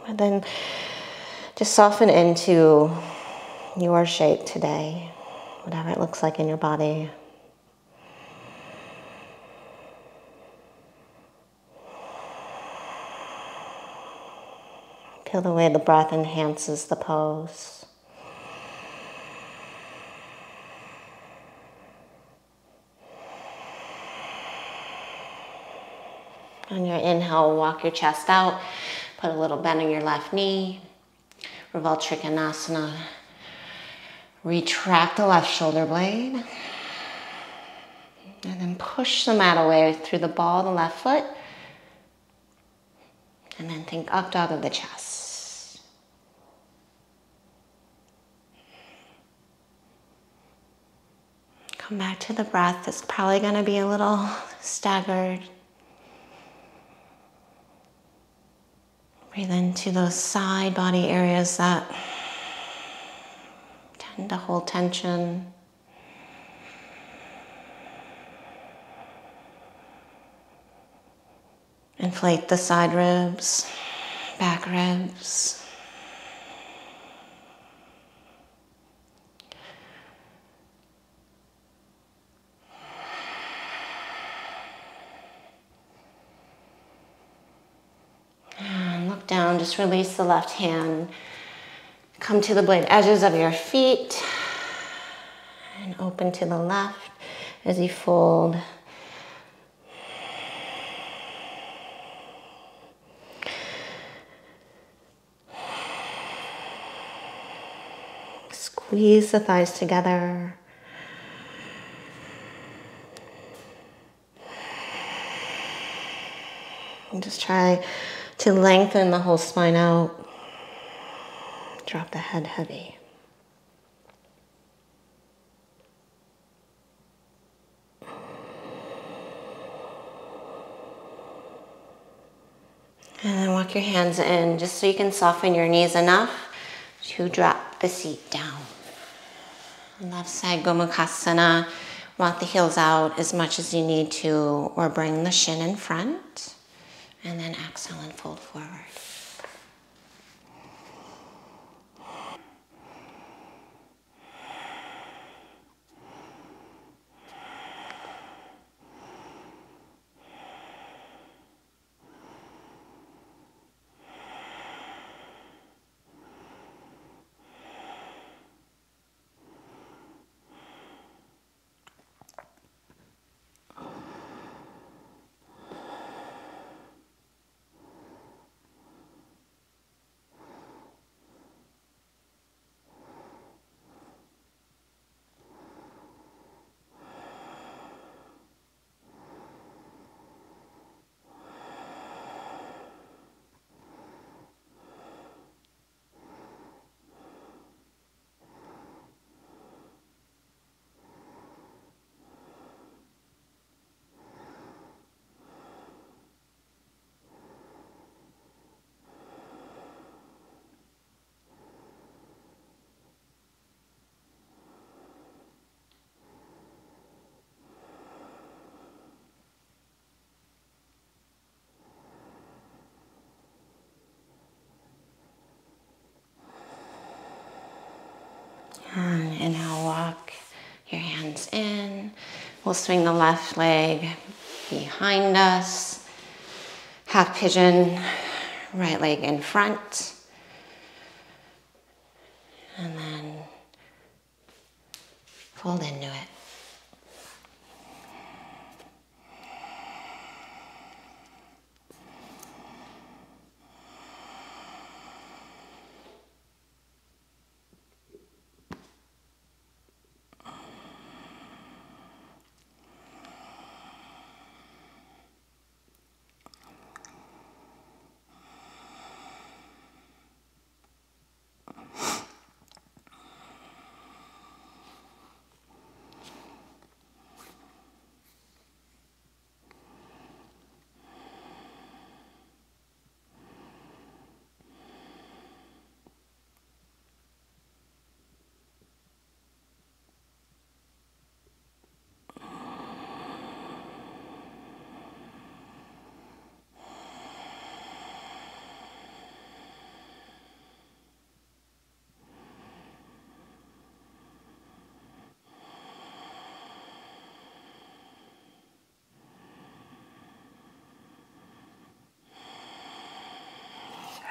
And then just soften into your shape today, whatever it looks like in your body. Feel the way the breath enhances the pose. On your inhale, walk your chest out. Put a little bend in your left knee. Revolve Trikanasana. Retract the left shoulder blade. And then push the mat away through the ball of the left foot. And then think up dog of the chest. Come back to the breath. It's probably going to be a little staggered. Breathe into those side body areas that tend to hold tension. Inflate the side ribs, back ribs. And look down, just release the left hand. Come to the blade edges of your feet and open to the left as you fold. Squeeze the thighs together. And just try to lengthen the whole spine out. Drop the head heavy. And then walk your hands in just so you can soften your knees enough to drop the seat down. Left side Gomukhasana. Walk the heels out as much as you need to, or bring the shin in front. And then exhale and fold forward. And now walk your hands in. We'll swing the left leg behind us. Half pigeon, right leg in front. And then fold into it.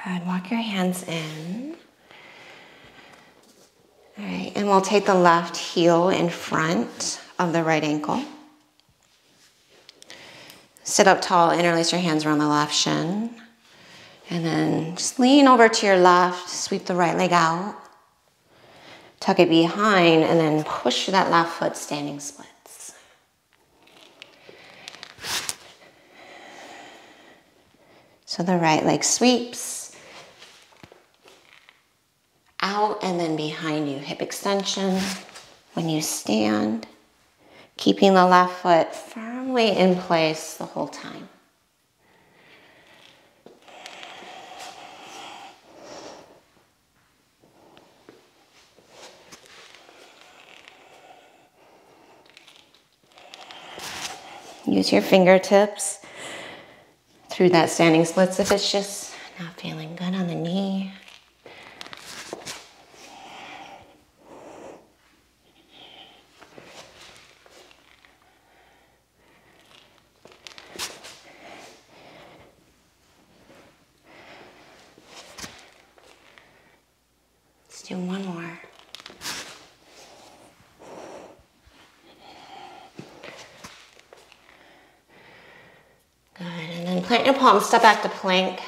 Good. Walk your hands in. All right, and we'll take the left heel in front of the right ankle. Sit up tall, interlace your hands around the left shin. And then just lean over to your left, sweep the right leg out. Tuck it behind, and then push that left foot standing splits. So the right leg sweeps out and then behind you. Hip extension when you stand, keeping the left foot firmly in place the whole time. Use your fingertips through that standing splits if it's just not feeling good on the knee. Let's do one more. Good, and then plant your palms, step back to plank.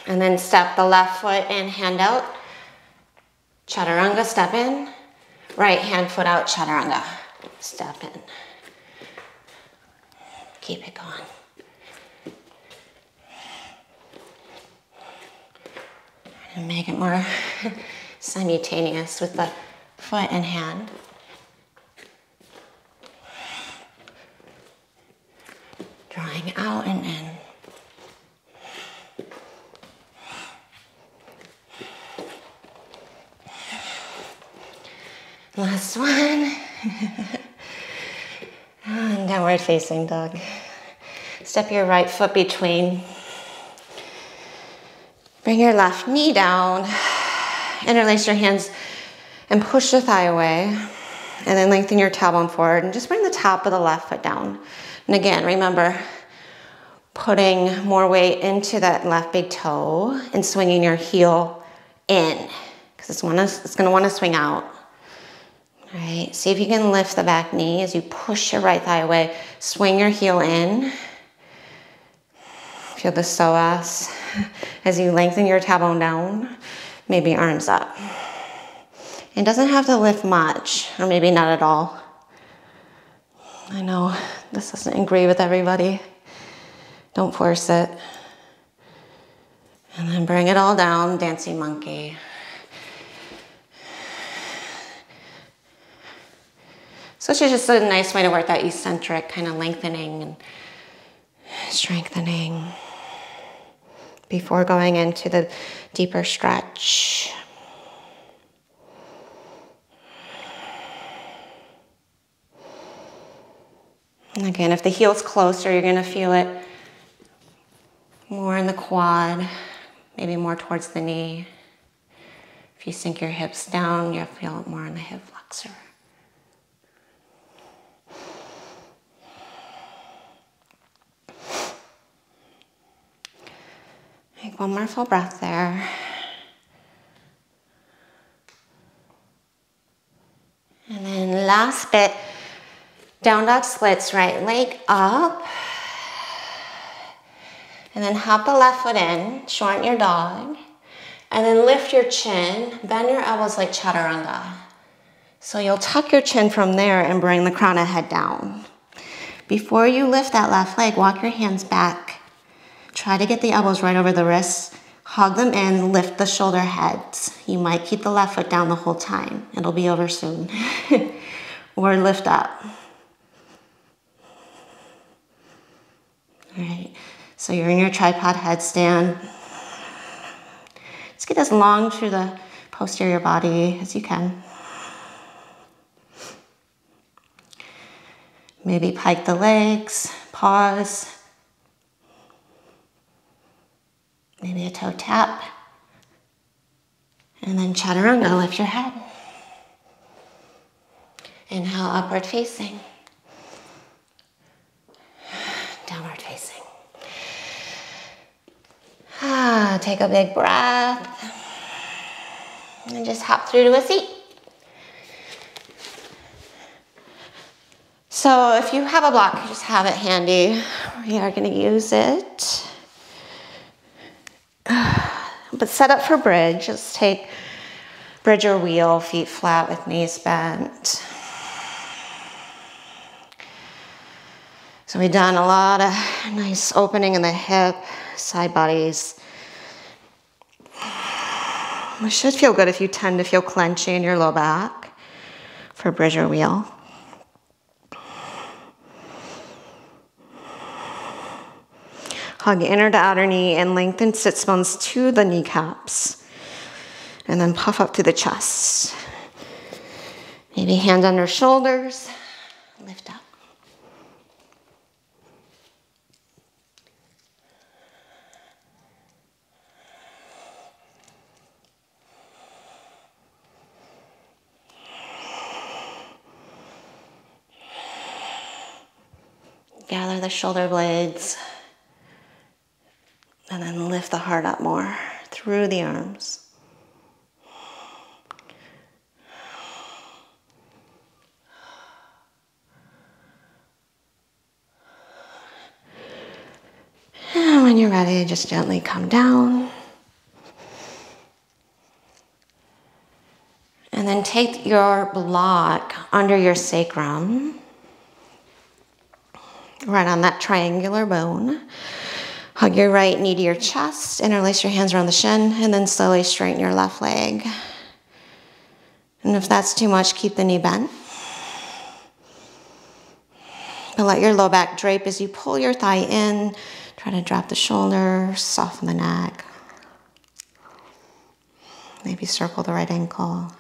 And then step the left foot in, hand out. Chaturanga, step in. Right hand foot out, Chaturanga. Step in. Keep it going. And make it more simultaneous with the foot and hand. Drawing out and in. Last one. And downward facing dog. Step your right foot between. Bring your left knee down. Interlace your hands and push the thigh away. And then lengthen your tailbone forward and just bring the top of the left foot down. And again, remember, putting more weight into that left big toe and swinging your heel in, because it's going to want to swing out. All right, see if you can lift the back knee as you push your right thigh away. Swing your heel in. Feel the psoas as you lengthen your tailbone down, maybe arms up. It doesn't have to lift much, or maybe not at all. I know this doesn't agree with everybody. Don't force it. And then bring it all down, dancing monkey. So it's just a nice way to work that eccentric kind of lengthening and strengthening before going into the deeper stretch. And again, if the heel's closer, you're going to feel it more in the quad, maybe more towards the knee. If you sink your hips down, you'll feel it more in the hip flexor. Take one more full breath there. And then last bit, down dog splits, right leg up. And then hop the left foot in, shorten your dog. And then lift your chin, bend your elbows like Chaturanga. So you'll tuck your chin from there and bring the crown of head down. Before you lift that left leg, walk your hands back. Try to get the elbows right over the wrists. Hug them in, lift the shoulder heads. You might keep the left foot down the whole time. It'll be over soon. Or lift up. All right, so you're in your tripod headstand. Just get as long through the posterior body as you can. Maybe pike the legs, pause. Maybe a toe tap. And then Chaturanga, lift your head. Inhale, upward facing. Downward facing. Take a big breath. And just hop through to a seat. So if you have a block, just have it handy. We are going to use it. But set up for bridge. Just take bridge or wheel, feet flat with knees bent. So we've done a lot of nice opening in the hip, side bodies. It should feel good if you tend to feel clenching in your low back for bridge or wheel. Hug inner to outer knee and lengthen sits bones to the kneecaps. And then puff up through the chest. Maybe hand under shoulders, lift up. Gather the shoulder blades. And then lift the heart up more through the arms. And when you're ready, just gently come down. And then take your block under your sacrum, right on that triangular bone. Hug your right knee to your chest, interlace your hands around the shin, and then slowly straighten your left leg. And if that's too much, keep the knee bent. And let your low back drape as you pull your thigh in. Try to drop the shoulder, soften the neck. Maybe circle the right ankle.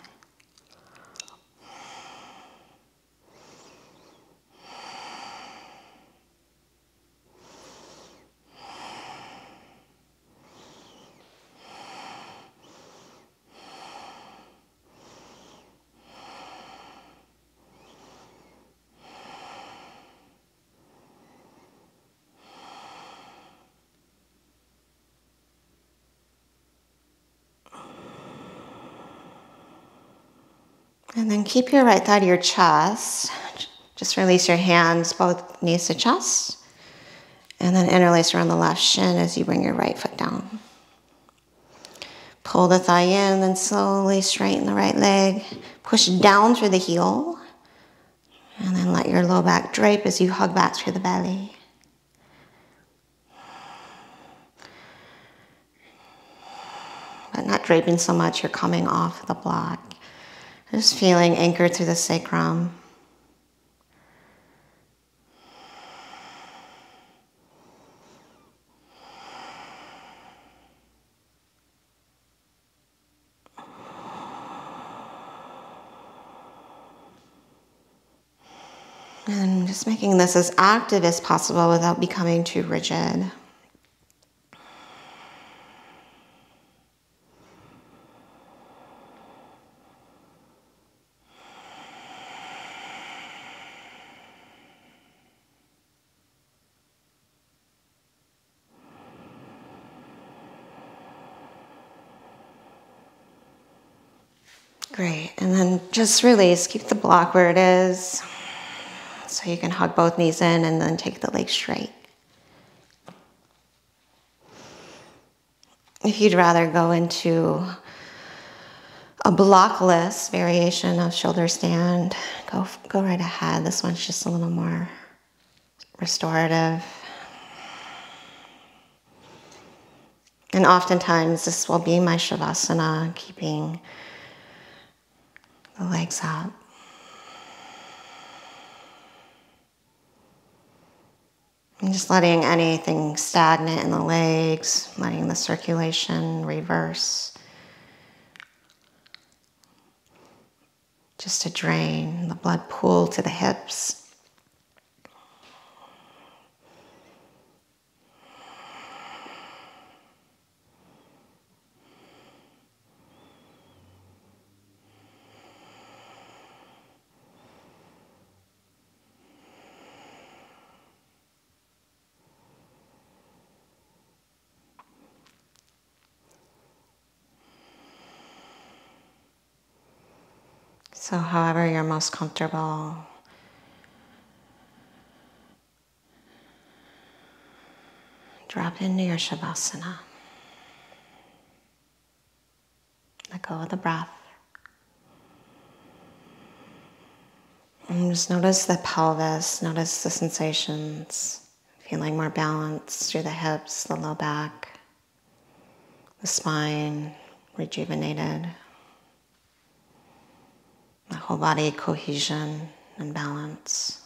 And then keep your right thigh to your chest. Just release your hands, both knees to chest. And then interlace around the left shin as you bring your right foot down. Pull the thigh in, then slowly straighten the right leg. Push down through the heel. And then let your low back drape as you hug back through the belly. But not draping so much, you're coming off the block. Just feeling anchored through the sacrum. And just making this as active as possible without becoming too rigid. Great, and then just release, keep the block where it is. So you can hug both knees in and then take the leg straight. If you'd rather go into a blockless variation of shoulder stand, go right ahead. This one's just a little more restorative. And oftentimes this will be my Shavasana, keeping the legs up. And just letting anything stagnant in the legs, letting the circulation reverse. Just to drain the blood pool to the hips. So however you're most comfortable, drop into your Shavasana. Let go of the breath. And just notice the pelvis, notice the sensations, feeling more balanced through the hips, the low back, the spine, rejuvenated. The whole body cohesion and balance.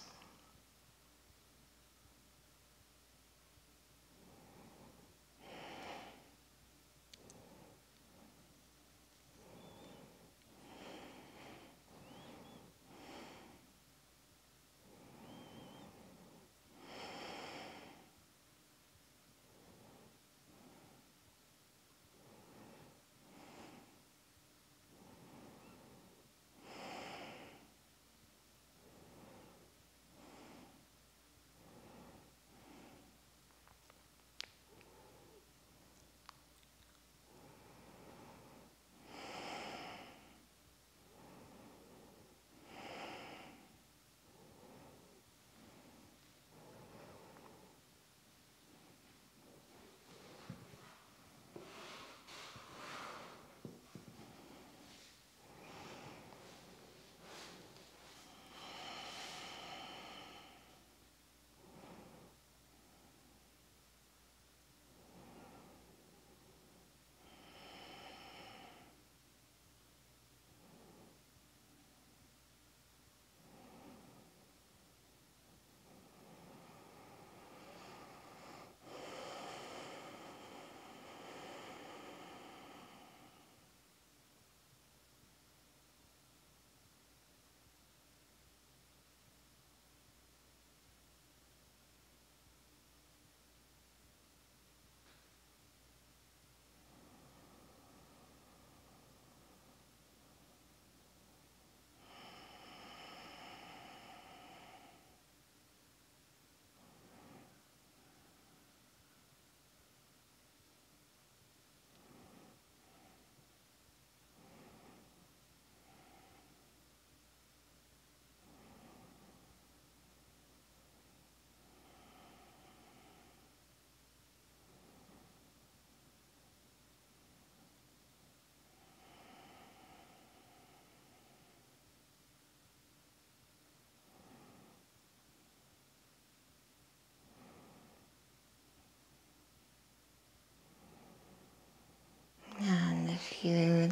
If you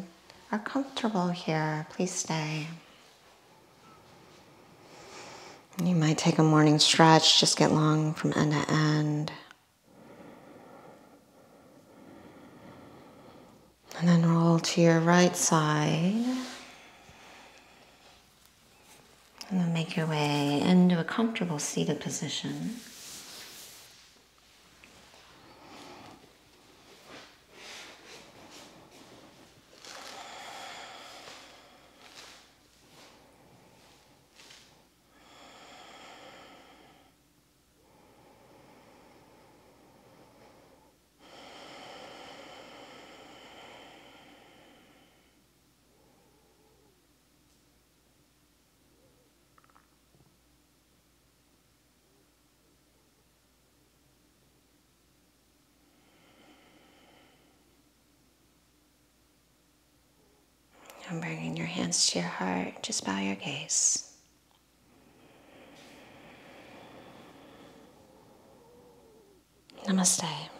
are comfortable here, please stay. You might take a morning stretch, just get long from end to end. And then roll to your right side. And then make your way into a comfortable seated position. And bringing your hands to your heart, just bow your gaze. Namaste.